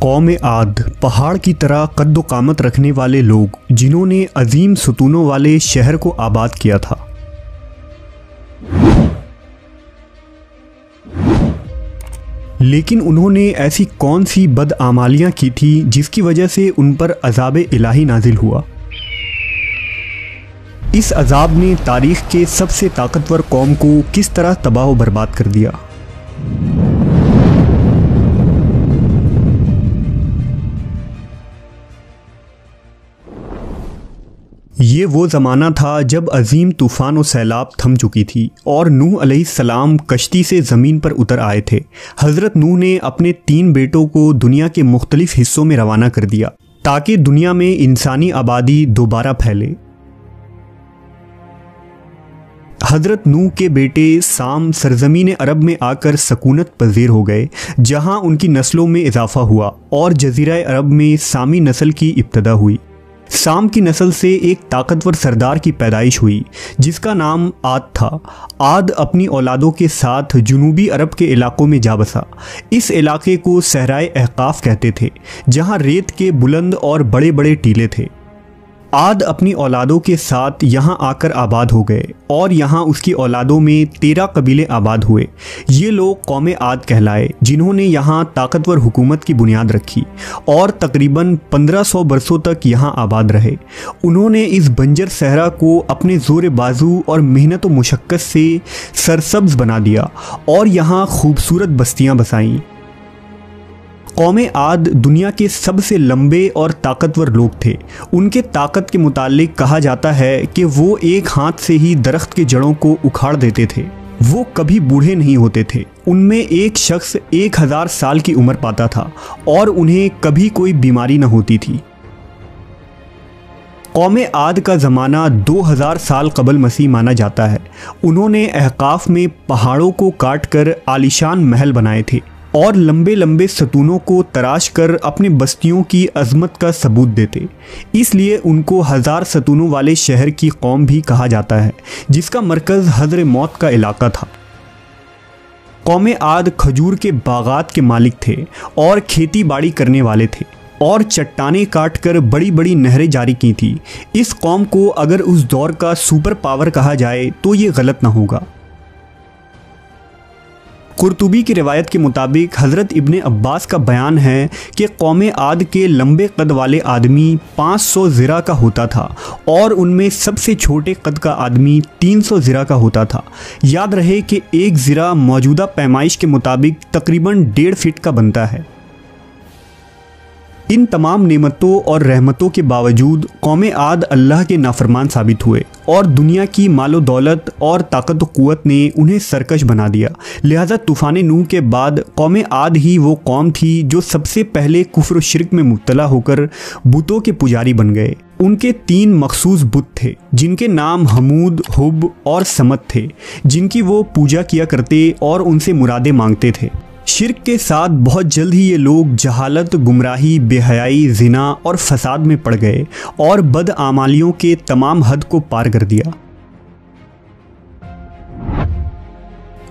कौम आद पहाड़ की तरह कद्दो कामत रखने वाले लोग जिन्होंने अजीम सुतूनों वाले शहर को आबाद किया था। लेकिन उन्होंने ऐसी कौन सी बदआमालियां की थी जिसकी वजह से उन पर अज़ाब इलाही नाजिल हुआ। इस अज़ाब ने तारीख़ के सबसे ताकतवर कौम को किस तरह तबाह व बर्बाद कर दिया। ये वो ज़माना था जब अजीम तूफ़ान और सैलाब थम चुकी थी और नूह अलैहिस्सलाम कश्ती से ज़मीन पर उतर आए थे। हज़रत नूह ने अपने 3 बेटों को दुनिया के मुख्तलिफ़ हिस्सों में रवाना कर दिया ताकि दुनिया में इंसानी आबादी दोबारा फैले। हज़रत नूह के बेटे साम सरज़मीन अरब में आकर सकूनत पज़ीर हो गए, जहाँ उनकी नस्लों में इजाफ़ा हुआ और जज़ीरा अरब में सामी नस्ल की इब्तदा हुई। साम की नस्ल से एक ताकतवर सरदार की पैदाइश हुई जिसका नाम आद था। आद अपनी औलादों के साथ जुनूबी अरब के इलाकों में जा बसा। इस इलाके को सहराए अहकाफ कहते थे, जहाँ रेत के बुलंद और बड़े बड़े टीले थे। आद अपनी औलादों के साथ यहाँ आकर आबाद हो गए और यहाँ उसकी औलादों में 13 कबीले आबाद हुए। ये लोग कौम आद कहलाए, जिन्होंने यहाँ ताकतवर हुकूमत की बुनियाद रखी और तकरीबन 1500 बरसों तक यहाँ आबाद रहे। उन्होंने इस बंजर सहरा को अपने ज़ोर बाजू और मेहनत व मुशक्क़त से सरसब्ज़ बना दिया और यहाँ खूबसूरत बस्तियाँ बसाईं। कौम आद दुनिया के सबसे लंबे और ताकतवर लोग थे। उनके ताकत के मुतालिक कहा जाता है कि वो एक हाथ से ही दरख्त के जड़ों को उखाड़ देते थे। वो कभी बूढ़े नहीं होते थे। उनमें एक शख्स 1000 साल की उम्र पाता था और उन्हें कभी कोई बीमारी न होती थी। कौम आद का ज़माना 2000 साल कबल मसीह माना जाता है। उन्होंने अहकाफ में पहाड़ों को काट कर आलीशान महल बनाए थे और लंबे लंबे सतूनों को तराश कर अपने बस्तियों की अजमत का सबूत देते। इसलिए उनको 1000 सतूनों वाले शहर की कौम भी कहा जाता है, जिसका मरकज़ हज़र मौत का इलाका था। कौम आद खजूर के बागात के मालिक थे और खेती बाड़ी करने वाले थे और चट्टानें काट कर बड़ी बड़ी नहरें जारी की थी। इस कौम को अगर उस दौर का सुपर पावर कहा जाए तो ये गलत ना होगा। कुर्तुबी की रिवायत के मुताबिक हज़रत इब्ने अब्बास का बयान है कि कौम आद के लंबे कद वाले आदमी 500 ज़िरा का होता था और उनमें सबसे छोटे कद का आदमी 300 ज़िरा का होता था। याद रहे कि 1 ज़िरा मौजूदा पैमाइश के मुताबिक तकरीबन 1.5 फीट का बनता है। इन तमाम नेमतों और रहमतों के बावजूद कौम आद अल्लाह के नाफरमान साबित हुए और दुनिया की मालो दौलत और ताकत व क़ुव्वत ने उन्हें सरकश बना दिया। लिहाजा तूफ़ान नूह के बाद कौम आद ही वो कौम थी जो सबसे पहले कुफ्र व शिर्क में मुब्तला होकर बुतों के पुजारी बन गए। उनके 3 मखसूस बुत थे जिनके नाम हमूद, हुब और समत थे, जिनकी वो पूजा किया करते और उनसे मुरादें मांगते थे। शिर्क के साथ बहुत जल्द ही ये लोग जहालत, गुमराही, बेहयाई, ज़िना और फसाद में पड़ गए और बदआमालियों के तमाम हद को पार कर दिया।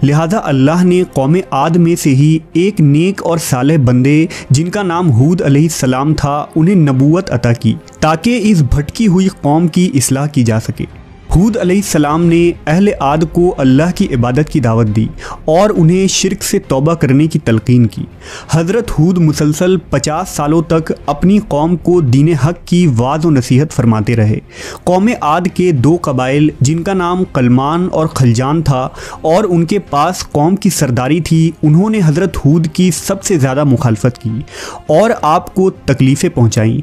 लिहाजा अल्लाह ने कौम आद में से ही एक नेक और सालेह बंदे जिनका नाम हूद अलैहिस्सलाम था, उन्हें नबूवत अता की ताकि इस भटकी हुई कौम की इस्लाह की जा सके। हूद अलैहिस्सलाम ने अहले आद को अल्लाह की इबादत की दावत दी और उन्हें शिर्क से तौबा करने की तलकीन की। हज़रत हूद मुसलसल 50 सालों तक अपनी कौम को दीन हक़ की वाज़ व नसीहत फरमाते रहे। कौम आद के 2 कबाइल जिनका नाम कलमान और खलजान था और उनके पास कौम की सरदारी थी, उन्होंने हज़रत हूद की सबसे ज़्यादा मुखालफत की और आपको तकलीफ़ें पहुँचाईं।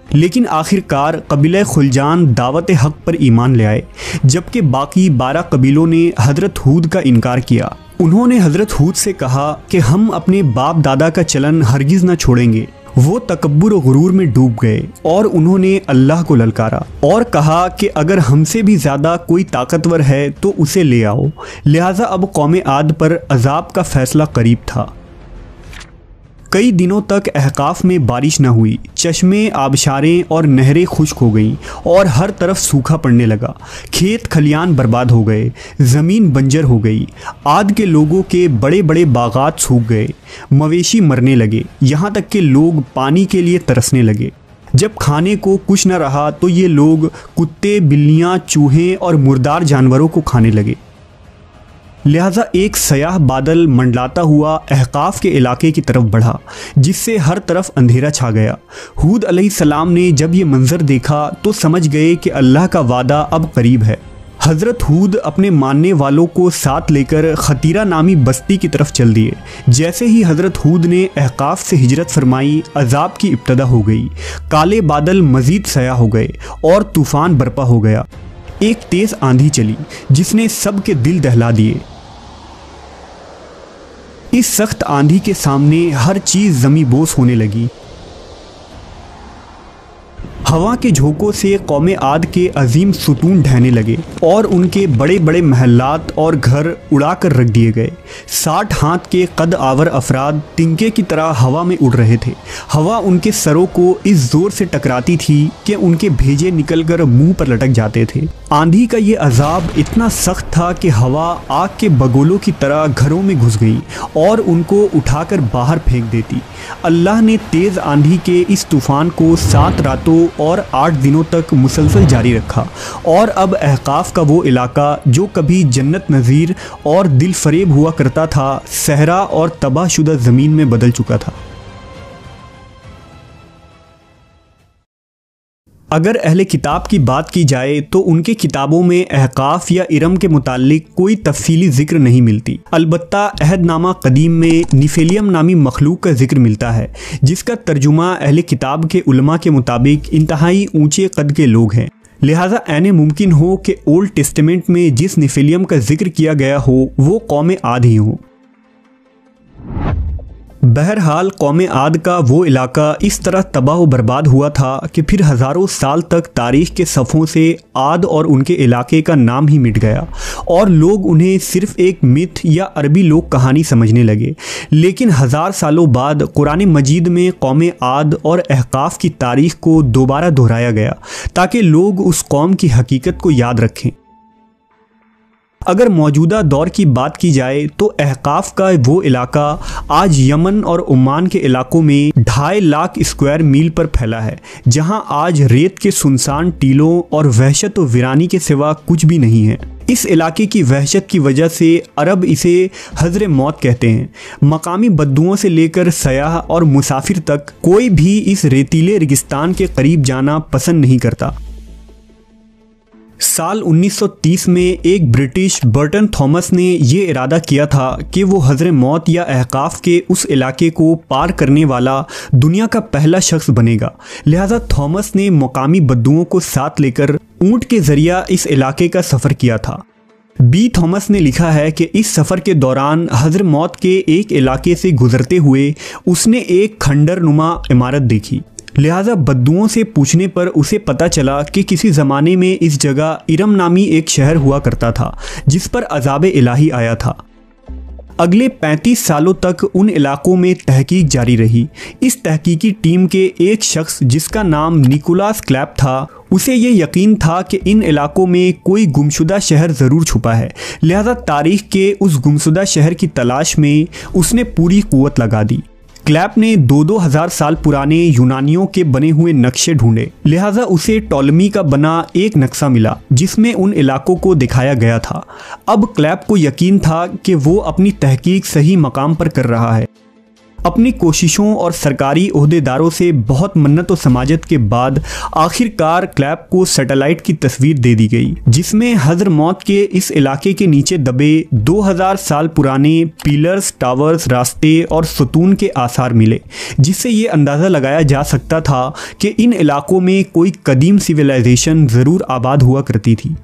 लेकिन आखिरकार कबीला खुलजान दावत हक़ पर ईमान ले आए, जबकि बाकी 12 कबीलों ने हज़रत हूद का इनकार किया। उन्होंने हज़रत हूद से कहा कि हम अपने बाप दादा का चलन हरगिज़ न छोड़ेंगे। वो तकब्बुर और गुरूर में डूब गए और उन्होंने अल्लाह को ललकारा और कहा कि अगर हमसे भी ज़्यादा कोई ताकतवर है तो उसे ले आओ। लिहाजा अब कौम आद पर अजाब का फ़ैसला करीब था। कई दिनों तक अहकाफ में बारिश न हुई। चश्मे, आबशारें और नहरें खुश्क हो गईं और हर तरफ सूखा पड़ने लगा। खेत खलियान बर्बाद हो गए, ज़मीन बंजर हो गई। आद के लोगों के बड़े बड़े बागात सूख गए, मवेशी मरने लगे, यहाँ तक कि लोग पानी के लिए तरसने लगे। जब खाने को कुछ न रहा तो ये लोग कुत्ते, बिल्लियाँ, चूहे और मुर्दार जानवरों को खाने लगे। लिहाजा एक सयाह बादल मंडलाता हुआ अहकाफ के इलाके की तरफ बढ़ा, जिससे हर तरफ अंधेरा छा गया। हूद अलैहिस्सलाम ने जब ये मंजर देखा तो समझ गए कि अल्लाह का वादा अब करीब है। हज़रत हूद अपने मानने वालों को साथ लेकर खतीरा नामी बस्ती की तरफ चल दिए। जैसे ही हज़रत हूद ने अहकाफ से हिजरत फरमाई, अजाब की इब्तदा हो गई। काले बादल मज़ीद सया हो गए और तूफ़ान बरपा हो गया। एक तेज़ आंधी चली जिसने सब के दिल दहला दिए। इस सख्त आंधी के सामने हर चीज़ ज़मीबोस होने लगी। हवा के झोंकों से कौम आद के अजीम सुतून ढहने लगे और उनके बड़े बड़े महल्लात और घर उड़ाकर रख दिए गए। 60 हाथ के कद आवर अफराद तिनके की तरह हवा में उड़ रहे थे। हवा उनके सरों को इस जोर से टकराती थी कि उनके भेजे निकलकर मुंह पर लटक जाते थे। आंधी का ये अजाब इतना सख्त था कि हवा आग के बगोलों की तरह घरों में घुस गई और उनको उठाकर बाहर फेंक देती। अल्लाह ने तेज़ आंधी के इस तूफ़ान को 7 रातों और 8 दिनों तक मुसलसल जारी रखा और अब अहकाफ का वो इलाका जो कभी जन्नत नज़ीर और दिल फरेब हुआ करता था, सहरा और तबाहशुदा ज़मीन में बदल चुका था। अगर अहले किताब की बात की जाए तो उनके किताबों में अहकाफ या इरम के मुताल्लिक कोई तफसीली जिक्र नहीं मिलती। अलबत्ता अहदनामा कदीम में निफेलियम नामी मखलूक का जिक्र मिलता है, जिसका तर्जुमा अहले किताब के उलमा के मुताबिक इंतहाई ऊंचे कद के लोग हैं। लिहाजा ऐने मुमकिन हो कि ओल्ड टेस्टामेंट में जिस निफेलियम का जिक्र किया गया हो वो कौम आद ही हो। बहरहाल कौम आद का वो इलाका इस तरह तबाह व बर्बाद हुआ था कि फिर हज़ारों साल तक तारीख़ के सफ़ों से आद और उनके इलाके का नाम ही मिट गया और लोग उन्हें सिर्फ़ एक मिथ या अरबी लोक कहानी समझने लगे। लेकिन 1000 सालों बाद कुरान मजीद में कौम आद और अहकाफ की तारीख़ को दोबारा दोहराया गया ताकि लोग उस कौम की हकीकत को याद रखें। अगर मौजूदा दौर की बात की जाए तो अहकाफ का वो इलाका आज यमन और ओमान के इलाकों में 2.5 लाख स्क्वायर मील पर फैला है, जहां आज रेत के सुनसान टीलों और वहशत व वीरानी के सिवा कुछ भी नहीं है। इस इलाके की वहशत की वजह से अरब इसे हज़र मौत कहते हैं। मकामी बद्दुओं से लेकर सयाह और मुसाफिर तक कोई भी इस रेतीले रेगिस्तान के करीब जाना पसंद नहीं करता। साल 1930 में एक ब्रिटिश बर्टन थॉमस ने ये इरादा किया था कि वो हज़र मौत या अहकाफ के उस इलाके को पार करने वाला दुनिया का पहला शख्स बनेगा। लिहाजा थॉमस ने मकामी बद्दुओं को साथ लेकर ऊँट के ज़रिया इस इलाके का सफ़र किया था। बी थॉमस ने लिखा है कि इस सफ़र के दौरान हज़र मौत के एक इलाके से गुजरते हुए उसने एक खंडर नुमा इमारत देखी। लिहाजा बद्दुओं से पूछने पर उसे पता चला कि किसी ज़माने में इस जगह इरम नामी एक शहर हुआ करता था जिस पर अज़ाब इलाही आया था। अगले 35 सालों तक उन इलाकों में तहकीक जारी रही। इस तहकीकी टीम के एक शख्स जिसका नाम निकोलस क्लैप था, उसे ये यकीन था कि इन इलाकों में कोई गुमशुदा शहर ज़रूर छुपा है। लिहाजा तारीख़ के उस गुमशुदा शहर की तलाश में उसने पूरी कुव्वत लगा दी। क्लैप ने 2-2 साल पुराने यूनानियों के बने हुए नक्शे ढूंढे। लिहाजा उसे टॉलमी का बना एक नक्शा मिला जिसमें उन इलाकों को दिखाया गया था। अब क्लैप को यकीन था कि वो अपनी तहकीक सही मकाम पर कर रहा है। अपनी कोशिशों और सरकारी ओहदेदारों से बहुत मन्नत व समाजत के बाद आखिरकार क्लैप को सैटेलाइट की तस्वीर दे दी गई, जिसमें हज़र मौत के इस इलाके के नीचे दबे 2000 साल पुराने पिलर्स, टावर्स, रास्ते और सुतून के आसार मिले, जिससे ये अंदाज़ा लगाया जा सकता था कि इन इलाकों में कोई कदीम सिविलाइजेशन ज़रूर आबाद हुआ करती थी।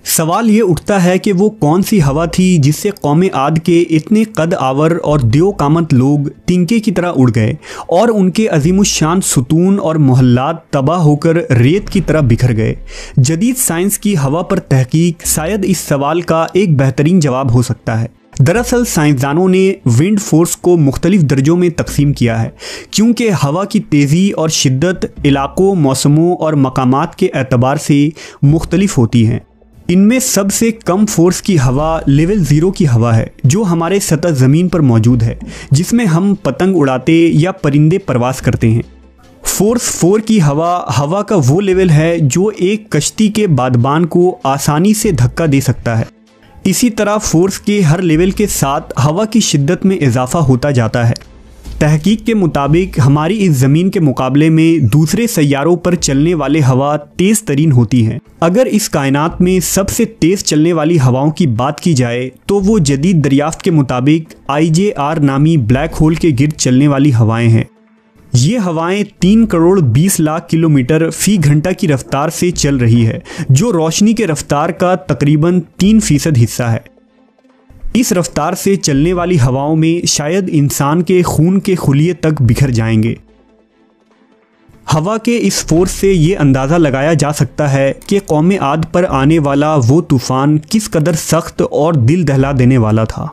सवाल ये उठता है कि वो कौन सी हवा थी जिससे कौम आद के इतने कद आवर और देव कामत लोग तिनके की तरह उड़ गए और उनके अजीमुशान सुतून और मोहल्लात तबाह होकर रेत की तरह बिखर गए। जदीद साइंस की हवा पर तहकीक शायद इस सवाल का एक बेहतरीन जवाब हो सकता है। दरअसल साइंसदानों ने विंड फोर्स को मुख्तलिफ दर्जों में तकसीम किया है, क्योंकि हवा की तेज़ी और शिद्दत इलाकों, मौसमों और मकामात के एतबार से मुख्तलिफ होती हैं। इनमें सबसे कम फोर्स की हवा लेवल 0 की हवा है, जो हमारे सतह ज़मीन पर मौजूद है, जिसमें हम पतंग उड़ाते या परिंदे परवास करते हैं। फोर्स 4 की हवा का वो लेवल है जो एक कश्ती के बादबान को आसानी से धक्का दे सकता है। इसी तरह फोर्स के हर लेवल के साथ हवा की शिद्दत में इजाफा होता जाता है। तहकीक के मुताबिक हमारी इस ज़मीन के मुकाबले में दूसरे सैयारों पर चलने वाले हवा तेज़ तरीन होती हैं। अगर इस कायनात में सबसे तेज़ चलने वाली हवाओं की बात की जाए तो वो जदीद दरियाफ्त के मुताबिक IJR नामी ब्लैक होल के गिर्द चलने वाली हवाएं हैं। ये हवाएं 3 करोड़ 20 लाख किलोमीटर फी घंटा की रफ्तार से चल रही है, जो रोशनी के रफ्तार का तकरीबन 3% हिस्सा है। इस रफ्तार से चलने वाली हवाओं में शायद इंसान के खून के खुलिये तक बिखर जाएंगे। हवा के इस फोर्स से ये अंदाज़ा लगाया जा सकता है कि कौम आद पर आने वाला वो तूफ़ान किस कदर सख्त और दिल दहला देने वाला था।